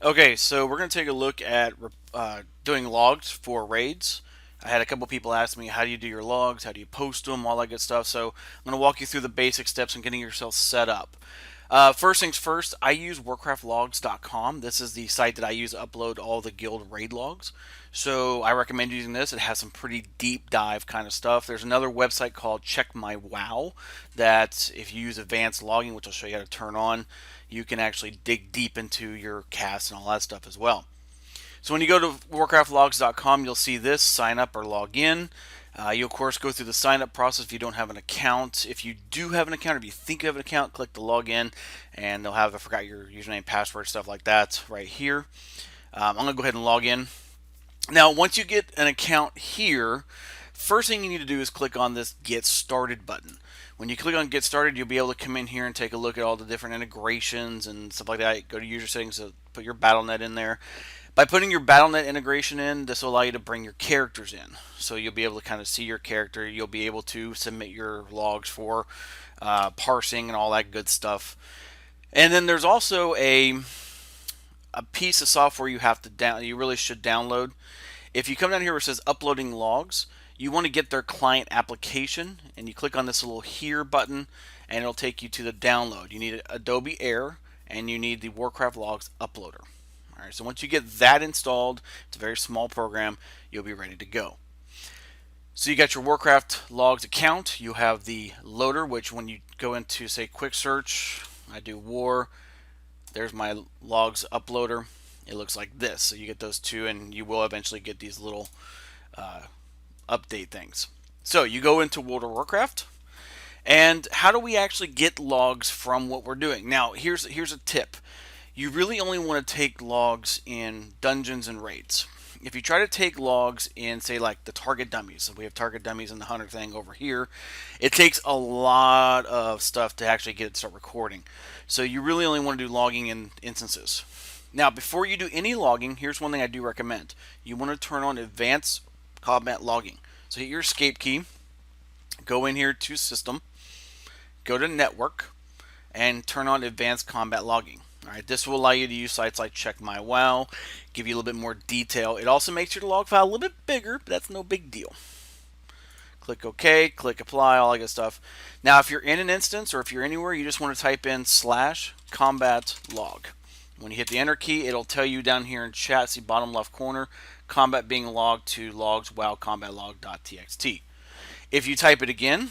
Okay, so we're going to take a look at doing logs for raids. I had a couple people ask me, how do you do your logs? How do you post them? All that good stuff. So I'm going to walk you through the basic steps on getting yourself set up. First things first, I use WarcraftLogs.com. This is the site that I use to upload all the guild raid logs. So I recommend using this. It has some pretty deep dive kind of stuff. There's another website called Check My WoW that if you use advanced logging, which I'll show you how to turn on, you can actually dig deep into your cast and all that stuff as well. So when you go to warcraftlogs.com, you'll see this, sign up or log in. You of course go through the sign up process if you don't have an account. If you do have an account, or if you think you have an account, click the login, and they'll have, I forgot your username, password, stuff like that right here. I'm going to go ahead and log in. Now, once you get an account here, first thing you need to do is click on this Get Started button. When you click on Get Started, you'll be able to come in here and take a look at all the different integrations and stuff like that. Go to User Settings, so put your BattleNet in there. By putting your BattleNet integration in, this will allow you to bring your characters in. So you'll be able to kind of see your character. You'll be able to submit your logs for parsing and all that good stuff. And then there's also a piece of software you really should download. If you come down here where it says uploading logs, you want to get their client application, and you click on this little here button, and it'll take you to the download. You need Adobe Air, and you need the Warcraft Logs uploader. All right, so once you get that installed, it's a very small program, you'll be ready to go. So you got your Warcraft Logs account. You have the loader, which when you go into, say, quick search, I do war, there's my logs uploader. It looks like this. So you get those two, and you will eventually get these little uh, update things. So you go into World of Warcraft, and how do we actually get logs from what we're doing? Now, here's a tip. You really only want to take logs in dungeons and raids. If you try to take logs in, say, like the target dummies, so we have target dummies in the hunter thing over here, it takes a lot of stuff to actually get it to start recording. So you really only want to do logging in instances. Now, before you do any logging, here's one thing I do recommend. You want to turn on advanced combat logging. So hit your escape key, go in here to system, go to network, and turn on advanced combat logging. All right, this will allow you to use sites like Check My WoW, give you a little bit more detail. It also makes your log file a little bit bigger, but that's no big deal. Click OK, click Apply, all that good stuff. Now, if you're in an instance or if you're anywhere, you just want to type in /combat log. When you hit the Enter key, it'll tell you down here in chat, see bottom left corner, combat being logged to logs wow combat log.txt. If you type it again,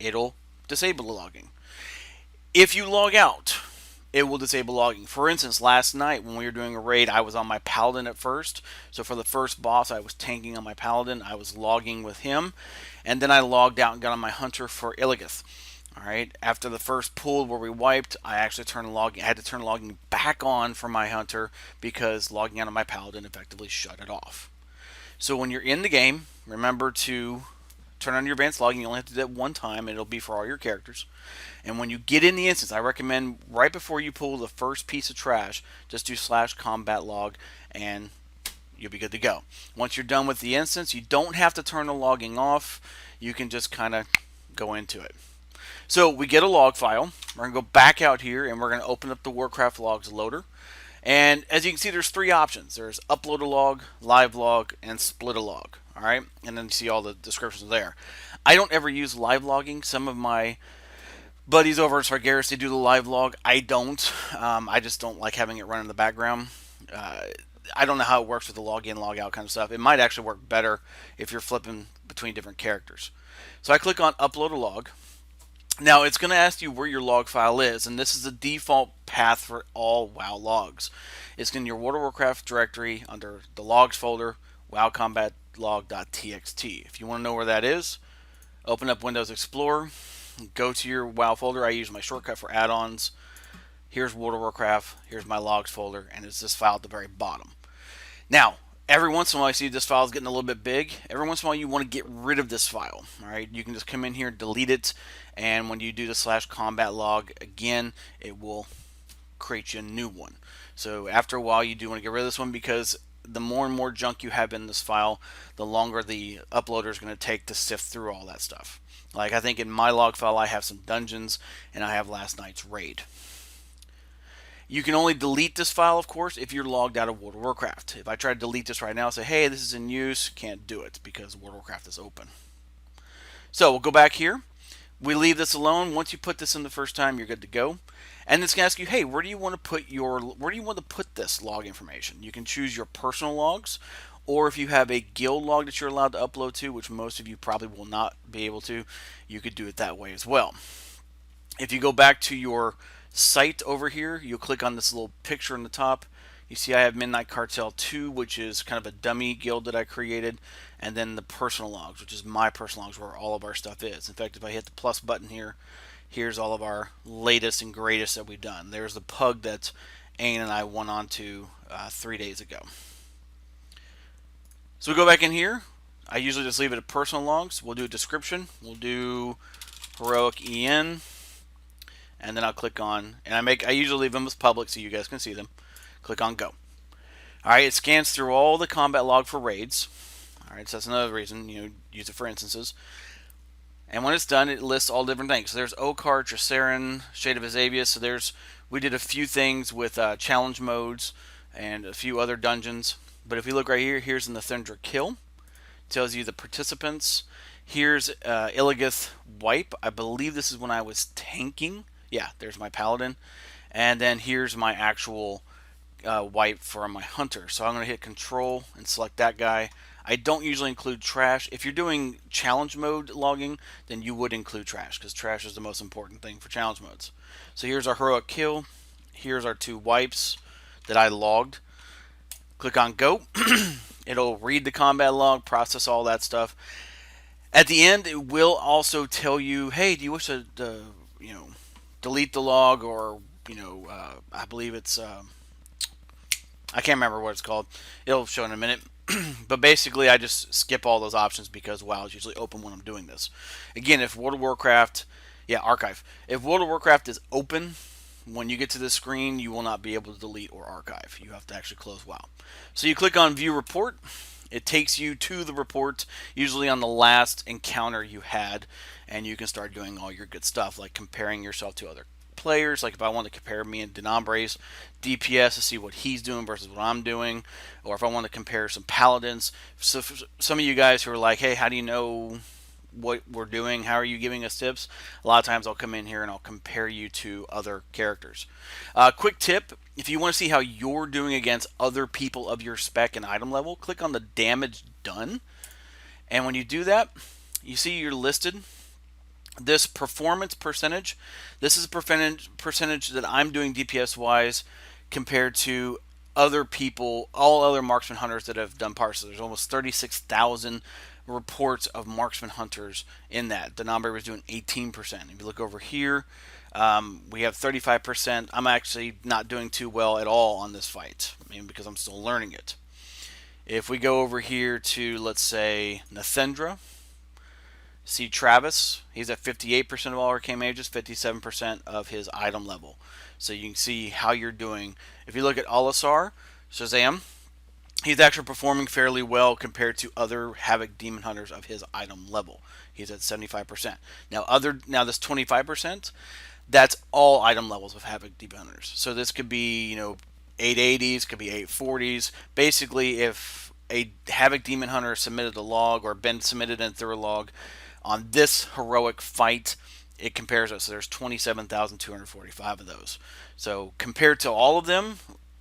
it'll disable the logging. If you log out, it will disable logging. For instance, last night when we were doing a raid, I was on my paladin at first. So for the first boss, I was tanking on my paladin. I was logging with him, and then I logged out and got on my hunter for Illigith. All right. After the first pool where we wiped, I actually turned logging. I had to turn logging back on for my hunter because logging out on my paladin effectively shut it off. So when you're in the game, remember to turn on your advanced logging. You only have to do that one time, and it'll be for all your characters. And when you get in the instance, I recommend right before you pull the first piece of trash, just do /combat log, and you'll be good to go. Once you're done with the instance, you don't have to turn the logging off. You can just kind of go into it. So we get a log file. We're going to go back out here, and we're going to open up the Warcraft Logs loader. And as you can see, there's three options. There's upload a log, live log, and split a log. All right, and then you see all the descriptions there. I don't ever use live logging. Some of my buddies over at Sargeras, they do the live log. I don't. I just don't like having it run in the background. Uh, I don't know how it works with the log in, log out kind of stuff. It might actually work better if you're flipping between different characters. So I click on upload a log. Now it's going to ask you where your log file is, and this is the default path for all WoW logs. It's in your World of Warcraft directory under the logs folder, WoW combat log.txt. If you want to know where that is, open up Windows Explorer, go to your WoW folder. I use my shortcut for add-ons. Here's World of Warcraft, here's my logs folder, and it's this file at the very bottom. Now, every once in a while I see this file is getting a little bit big. Every once in a while you want to get rid of this file. All right, you can just come in here, delete it, and when you do the /combat log again, it will create you a new one. So after a while you do want to get rid of this one because the more and more junk you have in this file, the longer the uploader is going to take to sift through all that stuff. Like I think in my log file I have some dungeons and I have last night's raid. You can only delete this file, of course, if you're logged out of World of Warcraft. If I try to delete this right now and say, hey, this is in use, can't do it because World of Warcraft is open. So we'll go back here. We leave this alone. Once you put this in the first time, you're good to go. And it's going to ask you, hey, where do you want to put this log information? You can choose your personal logs, or if you have a guild log that you're allowed to upload to, which most of you probably will not be able to, you could do it that way as well. If you go back to your site over here, you'll click on this little picture in the top. You see I have Midnight Cartel 2, which is kind of a dummy guild that I created, and then the personal logs, which is my personal logs where all of our stuff is. In fact, if I hit the plus button here, here's all of our latest and greatest that we've done. There's the pug that Ayn and I went on to 3 days ago. So we go back in here. I usually just leave it at personal logs. We'll do a description. We'll do heroic EN, and then I'll click on, and I usually leave them as public so you guys can see them. Click on go. Alright, it scans through all the combat log for raids. Alright, so that's another reason, use it for instances. And when it's done, it lists all different things. So there's Okar, Tracerin, Shade of Azavius. So we did a few things with challenge modes and a few other dungeons. But if we look right here, here's the Nathundra kill. It tells you the participants. Here's Illigith wipe. I believe this is when I was tanking. Yeah, there's my paladin. And then here's my actual wipe for my hunter. So I'm going to hit control and select that guy. I don't usually include trash. If you're doing challenge mode logging, then you would include trash because trash is the most important thing for challenge modes. So here's our heroic kill. Here's our 2 wipes that I logged. Click on go. It'll read the combat log, process all that stuff. At the end, it will also tell you, hey, do you wish to delete the log, or I believe it's I can't remember what it's called. It'll show in a minute. But basically, I just skip all those options because WoW is usually open when I'm doing this. Again, if World of Warcraft, archive. If World of Warcraft is open, when you get to this screen, you will not be able to delete or archive. You have to actually close WoW. So you click on View Report. It takes you to the report, usually on the last encounter you had, and you can start doing all your good stuff, like comparing yourself to other players. Like if I want to compare me and Denambre's DPS to see what he's doing versus what I'm doing, or if I want to compare some paladins. So for some of you guys who are like, hey, how do you know what we're doing? How are you giving us tips? A lot of times I'll come in here and I'll compare you to other characters. Quick tip, if you want to see how you're doing against other people of your spec and item level, click on the damage done. And when you do that, you see you're listed. This performance percentage, this is a percentage that I'm doing DPS wise compared to other people, all other marksman hunters that have done parts. So there's almost 36,000 reports of marksman hunters in that. Denambre was doing 18%. If you look over here, we have 35%. I'm actually not doing too well at all on this fight, maybe because I'm still learning it. If we go over here to, let's say, Nathundra, see Travis, he's at 58% of all arcane mages, 57% of his item level. So you can see how you're doing. If you look at Alasar, Shazam, he's actually performing fairly well compared to other Havoc Demon Hunters of his item level. He's at 75%. Now this 25%, that's all item levels of Havoc Demon Hunters. So this could be, 880s, could be 840s. Basically, if a Havoc Demon Hunter submitted a log or been submitted in through a log on this heroic fight, it compares us. So there's 27,245 of those. So compared to all of them,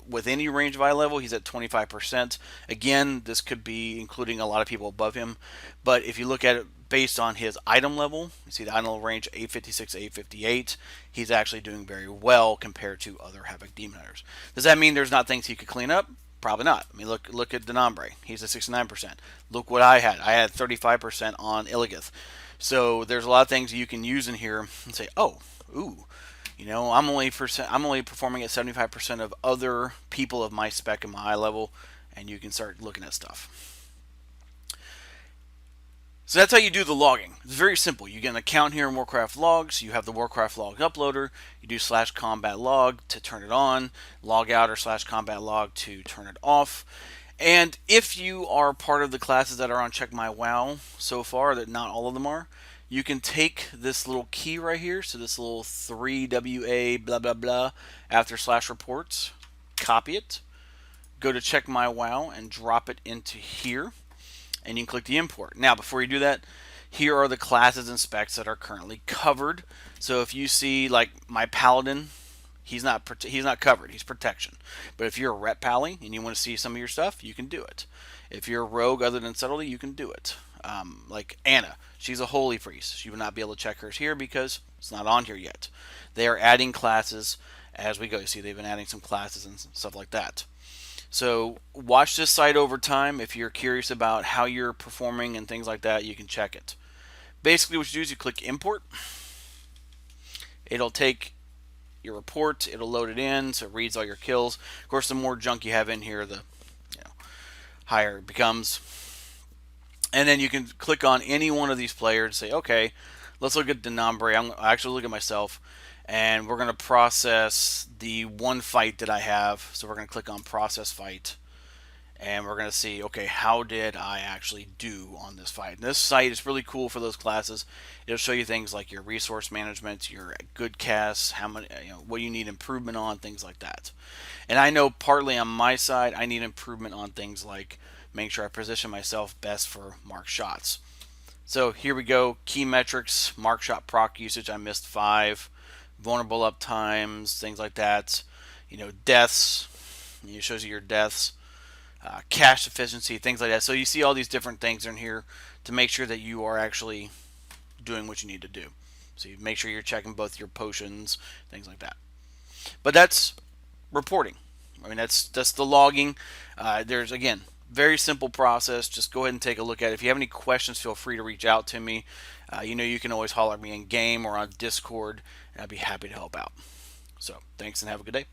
with any range of eye level, he's at 25%. Again, this could be including a lot of people above him. But if you look at it based on his item level, you see the item level range 856, 858. He's actually doing very well compared to other Havoc Demon Hunters. Does that mean there's not things he could clean up? Probably not. I mean, look at Denambre. He's at 69%. Look what I had. I had 35% on Illigith. So there's a lot of things you can use in here and say, oh, ooh, I'm only performing at 75% of other people of my spec and my eye level, and you can start looking at stuff. So that's how you do the logging. It's very simple. You get an account here in Warcraft Logs. You have the Warcraft Log Uploader. You do /combat log to turn it on, log out or /combat log to turn it off. And if you are part of the classes that are on Check My WoW so far, that not all of them are, You can take this little key right here, so this little 3WA blah blah blah after slash reports, copy it, go to check my WoW and drop it into here, and you can click the import. Now, before you do that, here are the classes and specs that are currently covered. So if you see like my paladin, he's not covered. He's protection. But if you're a rep pally and you want to see some of your stuff, you can do it. If you're a rogue other than subtlety, you can do it. Like Anna, she's a holy priest. She would not be able to check hers here because it's not on here yet. They are adding classes as we go. You see, they've been adding some classes and stuff like that. So watch this site over time. If you're curious about how you're performing and things like that, you can check it. Basically, what you do is you click import. It'll take your report. It'll load it in, so it reads all your kills. Of course, the more junk you have in here, the higher it becomes. And then you can click on any one of these players and say, okay, let's look at Denambre. I actually look at myself, and we're going to process the one fight that I have. So we're going to click on process fight, and we're going to see, okay, how did I actually do on this fight? And this site is really cool for those classes. It'll show you things like your resource management, your good casts, how many, what you need improvement on, things like that. And I know partly on my side, I need improvement on things like making sure I position myself best for mark shots. So here we go, key metrics, mark shot proc usage, I missed 5, vulnerable up times, things like that. Deaths, it shows you your deaths. Cash efficiency, things like that. So you see all these different things in here to make sure that you are actually doing what you need to do. So you make sure you're checking both your potions, things like that. But that's reporting. I mean, that's the logging. There's, again, very simple process. Just go ahead and take a look at it. If you have any questions, feel free to reach out to me. You can always holler at me in game or on Discord, and I'd be happy to help out. So thanks and have a good day.